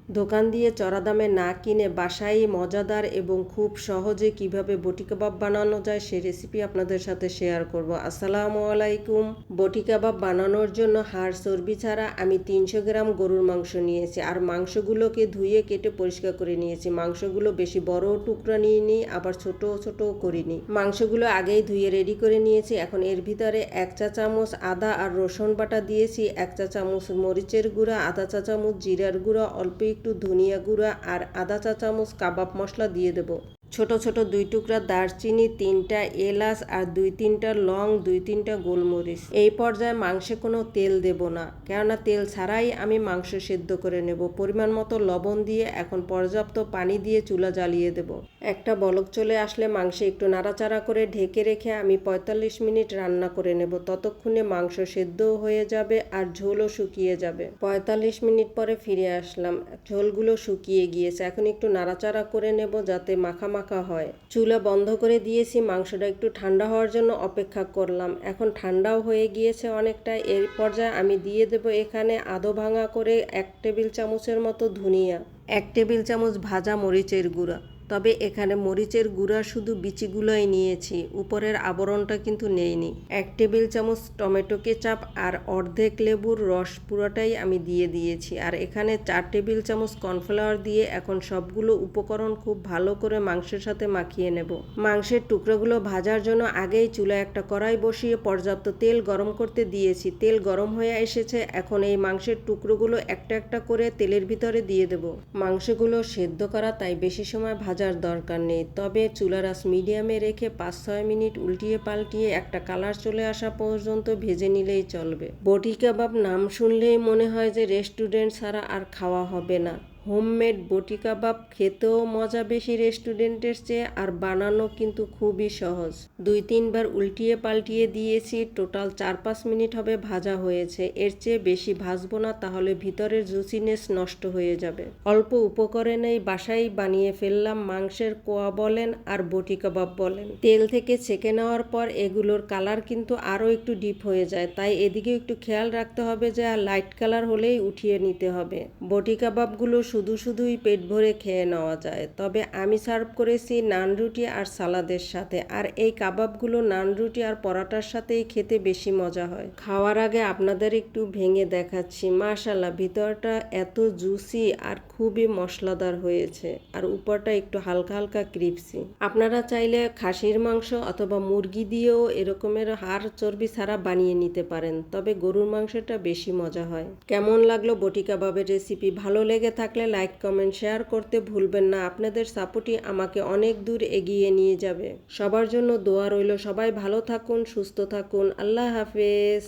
দোকান দিয়ে চড়া দামে না কিনে বাসায় মজাদার এবং খুব সহজে কিভাবে বটি কাবাব বানানো যায় সেই রেসিপি আপনাদের সাথে শেয়ার করব। আসসালামু আলাইকুম। বটি কাবাব বানানোর জন্য হাড় চর্বি ছাড়া আমি 300 গ্রাম গরুর মাংস নিয়েছি, আর মাংসগুলোকে ধুয়ে কেটে পরিষ্কার করে নিয়েছি। মাংসগুলো বেশি বড় টুকরা নিইনি, আবার ছোট ছোটও করিনি। মাংসগুলো আগেই ধুয়ে রেডি করে নিয়েছি। এখন এর ভিতরে 1 চা চামচ আদা আর রসুন বাটা দিয়েছি, 1 চা চামচ মরিচের গুঁড়া, আধা চা চামচ জিরার গুঁড়া, অল্প একটু ধনিয়া গুঁড়া আর আধা চা চামচ কাবাব মশলা দিয়ে দেব। ছোট ছোট 2 টুকরা দারচিনি, 3টা এলাচ আর 2-3টা লং, 2-3টা গোলমরিচ। এই পর্যায়ে মাংসে কোনো তেল দেব না, কেননা তেল ছাড়াই আমি মাংস সেদ্ধ করে নেব। পরিমাণ মতো লবণ দিয়ে এখন পর্যাপ্ত পানি দিয়ে চুলা জ্বালিয়ে দেব। একটা বলক চলে আসলে মাংসে একটু নাড়াচাড়া করে ঢেকে রেখে আমি 45 মিনিট রান্না করে নেব। ততক্ষণে মাংস সেদ্ধও হয়ে যাবে আর ঝোলও শুকিয়ে যাবে। 45 মিনিট পরে ফিরে আসলাম, ঝোলগুলো শুকিয়ে গিয়েছে। এখন একটু নাড়াচাড়া করে নেব যাতে মাখা হয়। চুলা বন্ধ করে দিয়েছি, মাংসটা একটু ঠান্ডা হওয়ার জন্য অপেক্ষা করলাম। এখন ঠান্ডাও হয়ে গিয়েছে অনেকটা। এই পর্যায়ে আমি দিয়ে দেব এখানে আধো ভাঙা করে 1 টেবিল চামচের মতো ধনিয়া, 1 টেবিল চামচ ভাজা মরিচের গুঁড়া। তবে এখানে মরিচের গুঁড়া শুধু বিচিগুলোই নিয়েছি, উপরের আবরণটা কিন্তু নেইনি। 1 টেবিল চামচ টমেটো কেচাপ আর অর্ধেক লেবুর রস পুরোটাই আমি দিয়ে দিয়েছি। আর এখানে 4 টেবিল চামচ কর্নফ্লাওয়ার দিয়ে এখন সবগুলো উপকরণ খুব ভালো করে মাংসের সাথে মাখিয়ে নেব। মাংসের টুকরোগুলো ভাজার জন্য আগেই চুলায় একটা কড়াই বসিয়ে পর্যাপ্ত তেল গরম করতে দিয়েছি। তেল গরম হয়ে এসেছে, এখন এই মাংসের টুকরোগুলো একটা একটা করে তেলের ভিতরে দিয়ে দেব। মাংসগুলো সেদ্ধ করা, তাই বেশি সময় ভাজার দরকার নেই। তবে চুলার আঁচ মিডিয়ামে রেখে 5-6 মিনিট উল্টিয়ে পাল্টিয়ে একটা কালার চলে আসা পর্যন্ত ভেজে নিলেই চলবে। বটি কাবাব নাম শুনলেই মনে হয় যে রেস্টুরেন্ট ছাড়া আর খাওয়া হবে না। হোমমেড বটি কাবাব খেতেও মজা বেশি রেস্টুরেন্টের চেয়ে, আর বানানো কিন্তু খুবই সহজ। 2-3 বার উল্টিয়ে পাল্টিয়ে দিয়েছি, টোটাল 4-5 মিনিট হবে ভাজা হয়েছে। এর চেয়ে বেশি ভাজবো না, তাহলে ভিতরের জুসিনেস নষ্ট হয়ে যাবে। অল্প উপকরণেই বাসায় বানিয়ে ফেললাম মাংসের কোয়া বলেন আর বটি কাবাব বলেন। তেল থেকে ছেঁকে নেওয়ার পর এগুলোর কালার কিন্তু আরও একটু ডিপ হয়ে যায়, তাই এদিকে একটু খেয়াল রাখতে হবে যে লাইট কালার হলেই উঠিয়ে নিতে হবে। বটি কাবাবগুলো শুধুই পেট ভরে খেয়ে নেওয়া যায়, তবে আমি সার্ভ করেছি নান রুটি আর সালাদের সাথে, আর এই কাবাবগুলো নান রুটি আর পরাটার সাথেই খেতে বেশি মজা হয়। খাওয়ার আগে আপনাদের একটু ভেঙে দেখাচ্ছি, মাশাআল্লাহ ভিতরটা এত জুসি আর খুবই মশলাদার হয়েছে, আর উপরটা একটু হালকা হালকা ক্রিপসি। আপনারা চাইলে খাসির মাংস অথবা মুরগি দিয়েও এরকমের হাড় চর্বি ছাড়া বানিয়ে নিতে পারেন, তবে গরুর মাংসটা বেশি মজা হয়। কেমন লাগলো বটি কাবাবের রেসিপি? ভালো লেগে থাকলে লাইক, কমেন্ট, শেয়ার করতে ভুলবেন না। আপনাদের সাপোর্টই আমাকে অনেক দূর এগিয়ে নিয়ে যাবে। সবার জন্য দোয়া রইল। সবাই ভালো থাকুন, সুস্থ থাকুন। আল্লাহ হাফেজ।